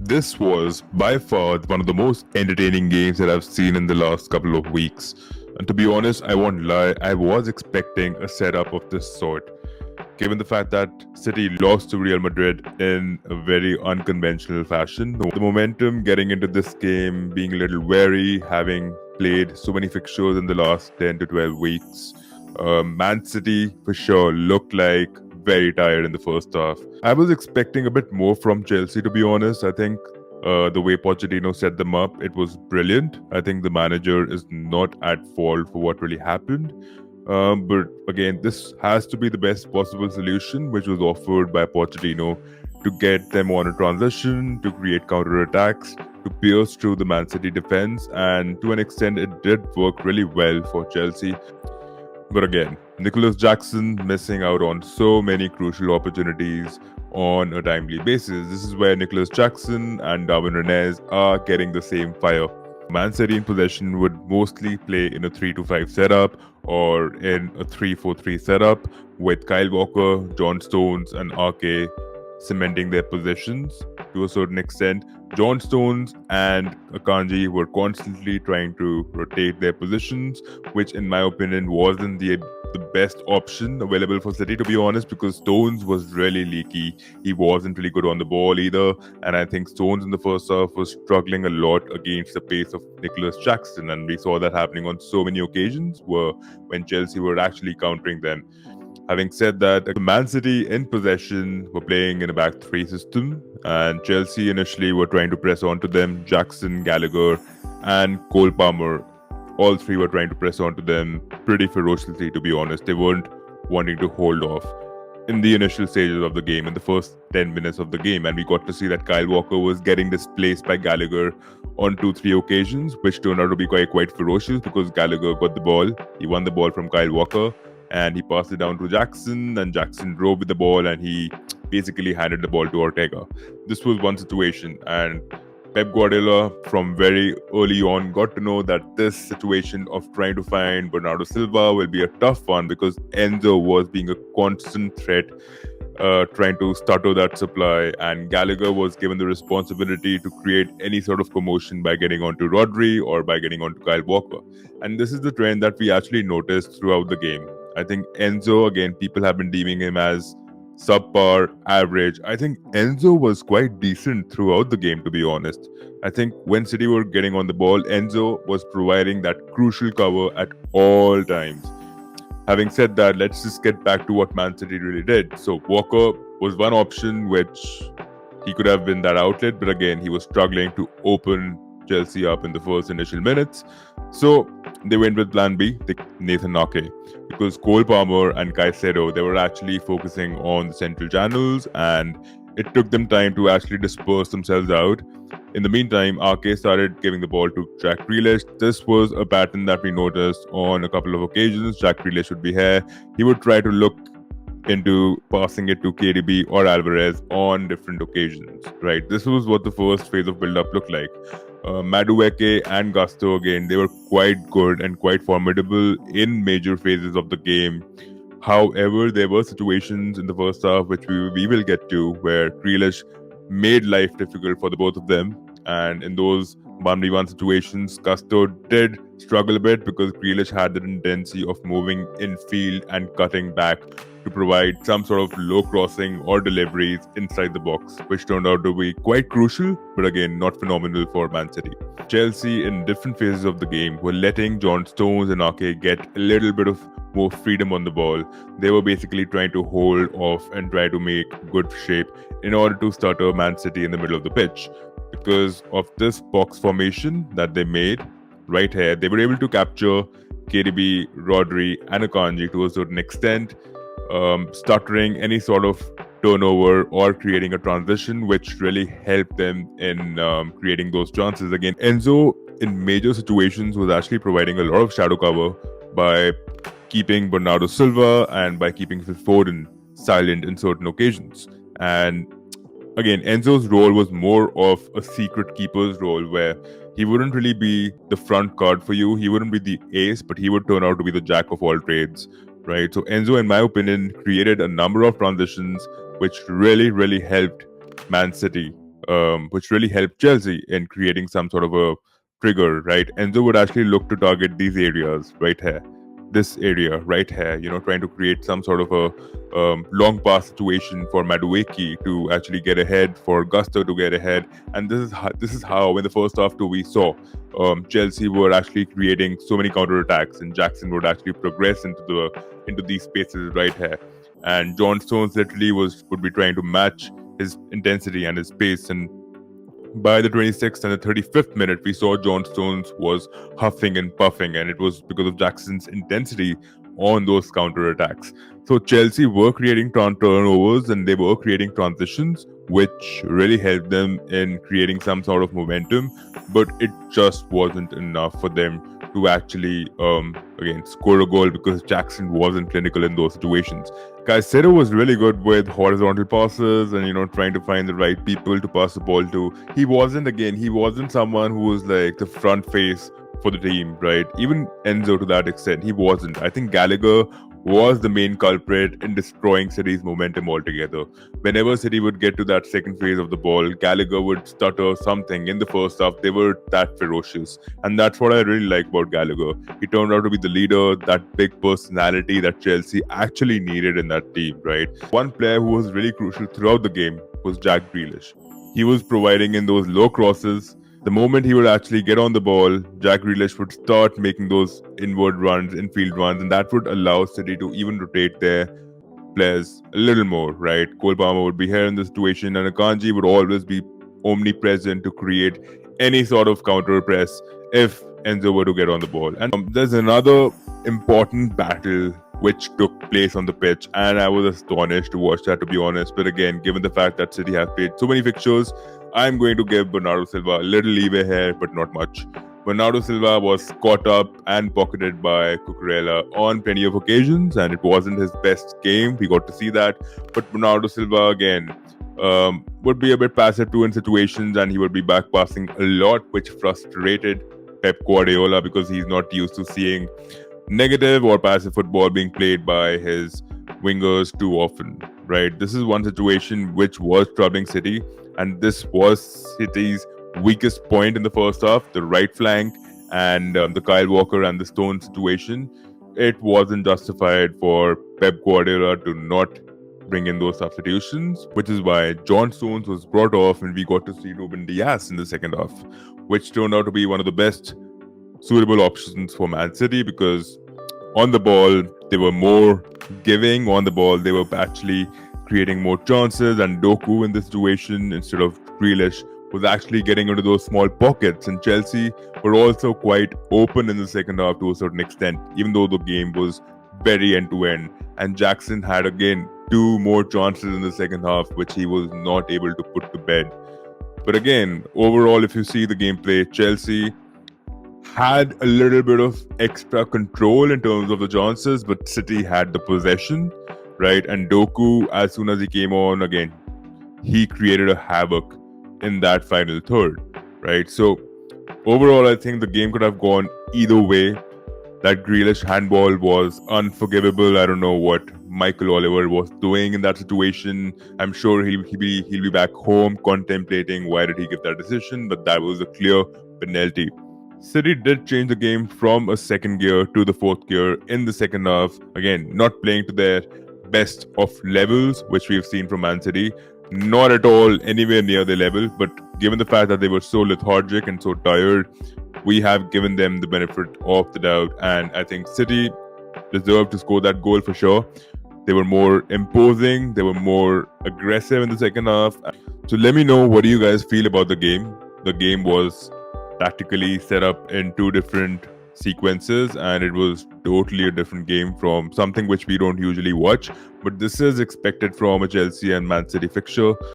This was by far one of the most entertaining games that I've seen in the last couple of weeks. And to be honest, I won't lie, I was expecting a setup of this sort. Given the fact that City lost to Real Madrid in a very unconventional fashion, the momentum getting into this game, being a little wary, having played so many fixtures in the last 10 to 12 weeks, Man City for sure looked like very tired in the first half. I was expecting a bit more from Chelsea, to be honest. I think the way Pochettino set them up, it was brilliant. I think the manager is not at fault for what really happened. But again, this has to be the best possible solution, which was offered by Pochettino to get them on a transition, to create counter attacks, to pierce through the Man City defense, and to an extent, it did work really well for Chelsea. But again, Nicolas Jackson missing out on so many crucial opportunities on a timely basis. This is where Nicolas Jackson and Darwin Nunez are getting the same fire. Man City in possession would mostly play in a 3-5 setup or in a 3-4-3 setup with Kyle Walker, John Stones, and Ake cementing their positions to a certain extent. John Stones and Akanji were constantly trying to rotate their positions, which in my opinion wasn't the best option available for City, to be honest, because Stones was really leaky. He wasn't really good on the ball either, and I think Stones in the first half was struggling a lot against the pace of Nicolas Jackson, and we saw that happening on so many occasions when Chelsea were actually countering them. Having said that, Man City in possession were playing in a back three system, and Chelsea initially were trying to press onto them. Jackson, Gallagher, and Cole Palmer, all three were trying to press onto them pretty ferociously, to be honest. They weren't wanting to hold off in the initial stages of the game, in the first 10 minutes of the game, and we got to see that Kyle Walker was getting displaced by Gallagher on 2-3 occasions, which turned out to be quite ferocious because Gallagher got the ball. He won the ball from Kyle Walker, and he passed it down to Jackson, and Jackson drove with the ball, and he basically handed the ball to Ortega. This was one situation, and Pep Guardiola from very early on got to know that this situation of trying to find Bernardo Silva will be a tough one because Enzo was being a constant threat, trying to stutter that supply, and Gallagher was given the responsibility to create any sort of commotion by getting onto Rodri or by getting onto Kyle Walker. And this is the trend that we actually noticed throughout the game. I think Enzo, again, people have been deeming him as subpar, average. I think Enzo was quite decent throughout the game, to be honest. I think when City were getting on the ball, Enzo was providing that crucial cover at all times. Having said that, let's just get back to what Man City really did. So Walker was one option, which he could have been that outlet, but again, he was struggling to open Chelsea up in the first initial minutes. So they went with plan B, Nathan Ake, because Cole Palmer and Caicedo, they were actually focusing on the central channels, and it took them time to actually disperse themselves out. In the meantime, Ake started giving the ball to Jack Grealish. This was a pattern that we noticed on a couple of occasions. Jack Grealish would be here. He would try to look into passing it to KDB or Alvarez on different occasions, right? This was what the first phase of build-up looked like. Madueke and Gusto, again, they were quite good and quite formidable in major phases of the game. However, there were situations in the first half, which we will get to, where Grealish made life difficult for the both of them. And in those 1v1 situations, Gusto did struggle a bit because Grealish had the tendency of moving in field and cutting back to provide some sort of low crossing or deliveries inside the box, which turned out to be quite crucial, but again, not phenomenal for Man City. Chelsea, in different phases of the game, were letting John Stones and Ake get a little bit of more freedom on the ball. They were basically trying to hold off and try to make good shape in order to stutter Man City in the middle of the pitch. Because of this box formation that they made right here, they were able to capture KDB, Rodri, and Akanji to a certain extent, stuttering any sort of turnover or creating a transition, which really helped them in creating those chances. Again, Enzo in major situations was actually providing a lot of shadow cover by keeping Bernardo Silva and by keeping Phil Foden silent in certain occasions. And again, Enzo's role was more of a secret keeper's role, where he wouldn't really be the front card for you. He wouldn't be the ace, but he would turn out to be the jack of all trades, right? So Enzo, in my opinion, created a number of transitions which really helped Man City which really helped Chelsea in creating some sort of a trigger, right? Enzo would actually look to target these areas right here, this area right here, trying to create some sort of a long pass situation for Madueke to actually get ahead, for Gusto to get ahead. And this is how in the first half too we saw Chelsea were actually creating so many counter attacks, and Jackson would actually progress into these spaces right here. And John Stones literally would be trying to match his intensity and his pace. And by the 26th and the 35th minute, we saw John Stones was huffing and puffing, and it was because of Jackson's intensity on those counter attacks. So Chelsea were creating turnovers and they were creating transitions, which really helped them in creating some sort of momentum, but it just wasn't enough for them to actually again score a goal because Jackson wasn't clinical in those situations. Caicedo was really good with horizontal passes and trying to find the right people to pass the ball to. He wasn't someone who was like the front face for the team, right? Even Enzo to that extent, he wasn't. I think Gallagher was the main culprit in destroying City's momentum altogether. Whenever City would get to that second phase of the ball, Gallagher would stutter something. In the first half, they were that ferocious. And that's what I really like about Gallagher. He turned out to be the leader, that big personality that Chelsea actually needed in that team, right? One player who was really crucial throughout the game was Jack Grealish. He was providing in those low crosses. The moment he would actually get on the ball, Jack Grealish would start making those inward runs, infield runs, and that would allow City to even rotate their players a little more, right? Cole Palmer would be here in the situation, and Akanji would always be omnipresent to create any sort of counter press if Enzo were to get on the ball. And there's another important battle which took place on the pitch, and I was astonished to watch that, to be honest. But again, given the fact that City have played so many fixtures, I'm going to give Bernardo Silva a little leeway here, but not much. Bernardo Silva was caught up and pocketed by Cucurella on plenty of occasions, and it wasn't his best game. We got to see that. But Bernardo Silva, again, would be a bit passive too in situations, and he would be back passing a lot, which frustrated Pep Guardiola because he's not used to seeing negative or passive football being played by his wingers too often, right? This is one situation which was troubling City, and this was City's weakest point in the first half, the right flank and the Kyle Walker and the Stone situation. It wasn't justified for Pep Guardiola to not bring in those substitutions, which is why John Stones was brought off and we got to see Ruben Dias in the second half, which turned out to be one of the best suitable options for Man City because on the ball, they were more giving. On the ball, they were actually creating more chances, and Doku in this situation, instead of Grealish, was actually getting into those small pockets. And Chelsea were also quite open in the second half to a certain extent, even though the game was very end-to-end. And Jackson had, again, 2 more chances in the second half, which he was not able to put to bed. But again, overall, if you see the gameplay, Chelsea had a little bit of extra control in terms of the chances, but City had the possession, right? And Doku, as soon as he came on, again, he created a havoc in that final third, right? So overall, I think the game could have gone either way. That Grealish handball was unforgivable. I don't know what Michael Oliver was doing in that situation. I'm sure he'll be back home contemplating why did he give that decision, but that was a clear penalty. City did change the game from a second gear to the fourth gear in the second half. Again, not playing to their best of levels, which we've seen from Man City. Not at all anywhere near their level, but given the fact that they were so lethargic and so tired, we have given them the benefit of the doubt. And I think City deserved to score that goal for sure. They were more imposing, they were more aggressive in the second half. So let me know, what do you guys feel about the game? The game was tactically set up in 2 different sequences, and it was totally a different game from something which we don't usually watch, but this is expected from a Chelsea and Man City fixture.